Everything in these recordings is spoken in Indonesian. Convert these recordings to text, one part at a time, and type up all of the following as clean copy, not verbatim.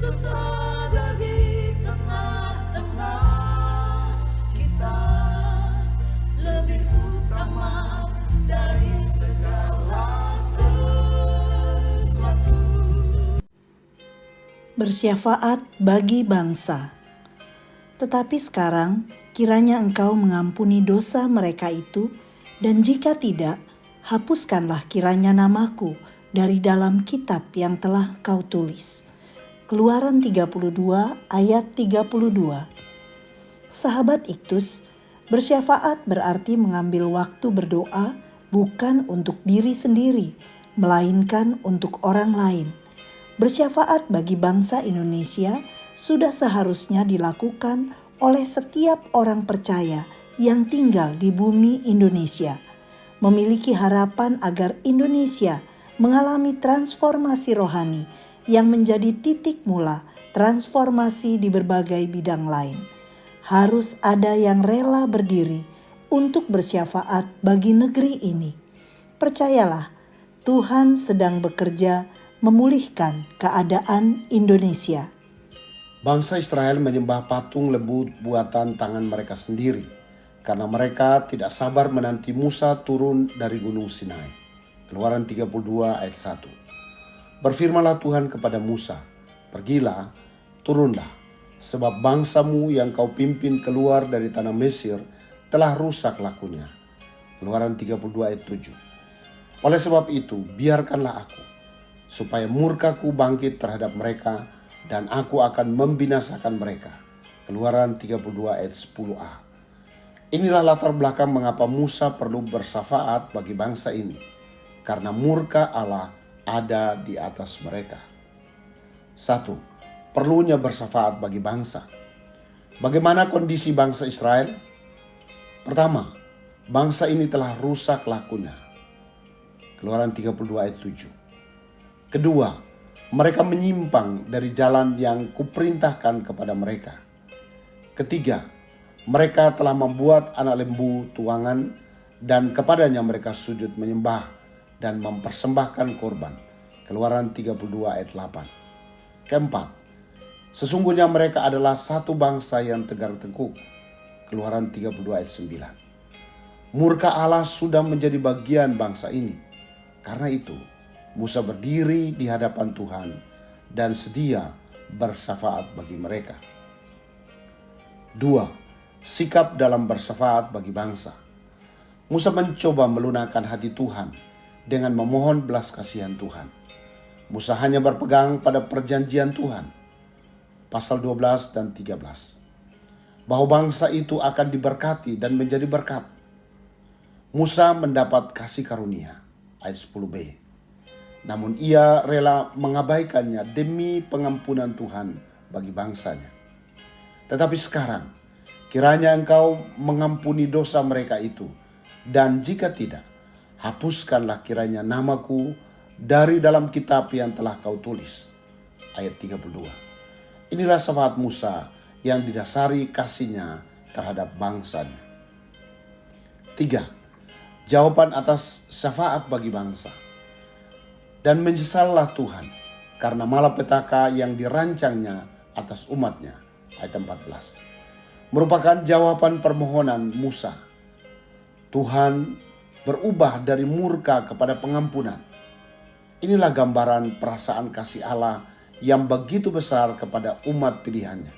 Yesus ada di tengah-tengah kita, lebih utama dari segala sesuatu. Bersyafaat bagi bangsa. Tetapi sekarang kiranya Engkau mengampuni dosa mereka itu, dan jika tidak, hapuskanlah kiranya namaku dari dalam kitab yang telah Kau tulis. Keluaran 32 ayat 32. Sahabat Iktus, bersyafaat berarti mengambil waktu berdoa bukan untuk diri sendiri, melainkan untuk orang lain. Bersyafaat bagi bangsa Indonesia sudah seharusnya dilakukan oleh setiap orang percaya yang tinggal di bumi Indonesia, memiliki harapan agar Indonesia mengalami transformasi rohani yang menjadi titik mula transformasi di berbagai bidang lain. Harus ada yang rela berdiri untuk bersyafaat bagi negeri ini. Percayalah, Tuhan sedang bekerja memulihkan keadaan Indonesia. Bangsa Israel menyembah patung lembu buatan tangan mereka sendiri karena mereka tidak sabar menanti Musa turun dari Gunung Sinai. Keluaran 32 ayat 1. Berfirmanlah Tuhan kepada Musa, "Pergilah, turunlah, sebab bangsamu yang kau pimpin keluar dari tanah Mesir telah rusak lakunya." Keluaran 32 ayat 7. Oleh sebab itu, biarkanlah aku, supaya murkaku bangkit terhadap mereka, dan aku akan membinasakan mereka. Keluaran 32 ayat 10a. Inilah latar belakang mengapa Musa perlu bersyafaat bagi bangsa ini, karena murka Allah ada di atas mereka. 1. Perlunya bersyafaat bagi bangsa. Bagaimana kondisi bangsa Israel? Pertama, bangsa ini telah rusak lakunya. Keluaran 32 ayat 7. Kedua, mereka menyimpang dari jalan yang kuperintahkan kepada mereka. Ketiga, mereka telah membuat anak lembu tuangan dan kepadanya mereka sujud menyembah dan mempersembahkan korban. Keluaran 32 ayat 8. Keempat, sesungguhnya mereka adalah satu bangsa yang tegar tengkuk. Keluaran 32 ayat 9. Murka Allah sudah menjadi bagian bangsa ini. Karena itu, Musa berdiri di hadapan Tuhan dan sedia bersyafaat bagi mereka. 2. Sikap dalam bersyafaat bagi bangsa. Musa mencoba melunakkan hati Tuhan dengan memohon belas kasihan Tuhan. Musa hanya berpegang pada perjanjian Tuhan. Pasal 12 dan 13. Bahwa bangsa itu akan diberkati dan menjadi berkat. Musa mendapat kasih karunia. Ayat 10b. Namun ia rela mengabaikannya demi pengampunan Tuhan bagi bangsanya. Tetapi sekarang, kiranya Engkau mengampuni dosa mereka itu, dan jika tidak, hapuskanlah kiranya namaku dari dalam kitab yang telah Kau tulis. Ayat 32. Inilah syafaat Musa yang didasari kasihnya terhadap bangsanya. 3. Jawaban atas syafaat bagi bangsa. Dan menyesallah Tuhan karena malapetaka yang dirancangnya atas umatnya. Ayat 14. Merupakan jawaban permohonan Musa. Tuhan berubah dari murka kepada pengampunan. Inilah gambaran perasaan kasih Allah yang begitu besar kepada umat pilihannya.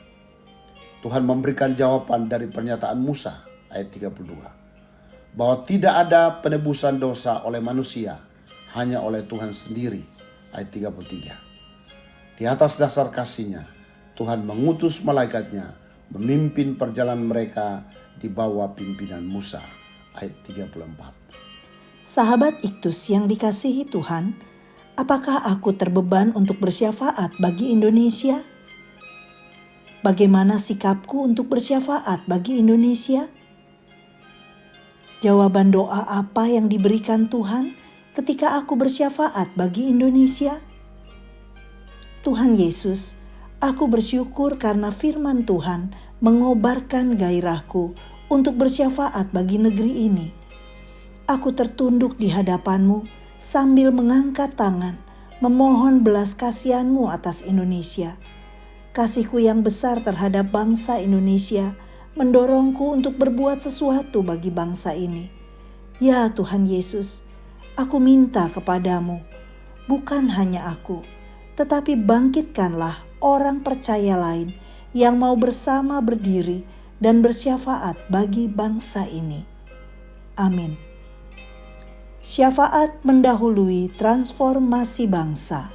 Tuhan memberikan jawaban dari pernyataan Musa, ayat 32. Bahwa tidak ada penebusan dosa oleh manusia, hanya oleh Tuhan sendiri, ayat 33. Di atas dasar kasihnya, Tuhan mengutus malaikatnya memimpin perjalanan mereka di bawah pimpinan Musa, ayat 34. Sahabat Iktus yang dikasihi Tuhan, apakah aku terbeban untuk bersyafaat bagi Indonesia? Bagaimana sikapku untuk bersyafaat bagi Indonesia? Jawaban doa apa yang diberikan Tuhan ketika aku bersyafaat bagi Indonesia? Tuhan Yesus, aku bersyukur karena firman Tuhan mengobarkan gairahku untuk bersyafaat bagi negeri ini. Aku tertunduk di hadapan-Mu sambil mengangkat tangan, memohon belas kasihan-Mu atas Indonesia. Kasih-Ku yang besar terhadap bangsa Indonesia mendorongku untuk berbuat sesuatu bagi bangsa ini. Ya Tuhan Yesus, aku minta kepadamu, bukan hanya aku, tetapi bangkitkanlah orang percaya lain yang mau bersama berdiri dan bersyafaat bagi bangsa ini. Amin. Syafaat mendahului transformasi bangsa.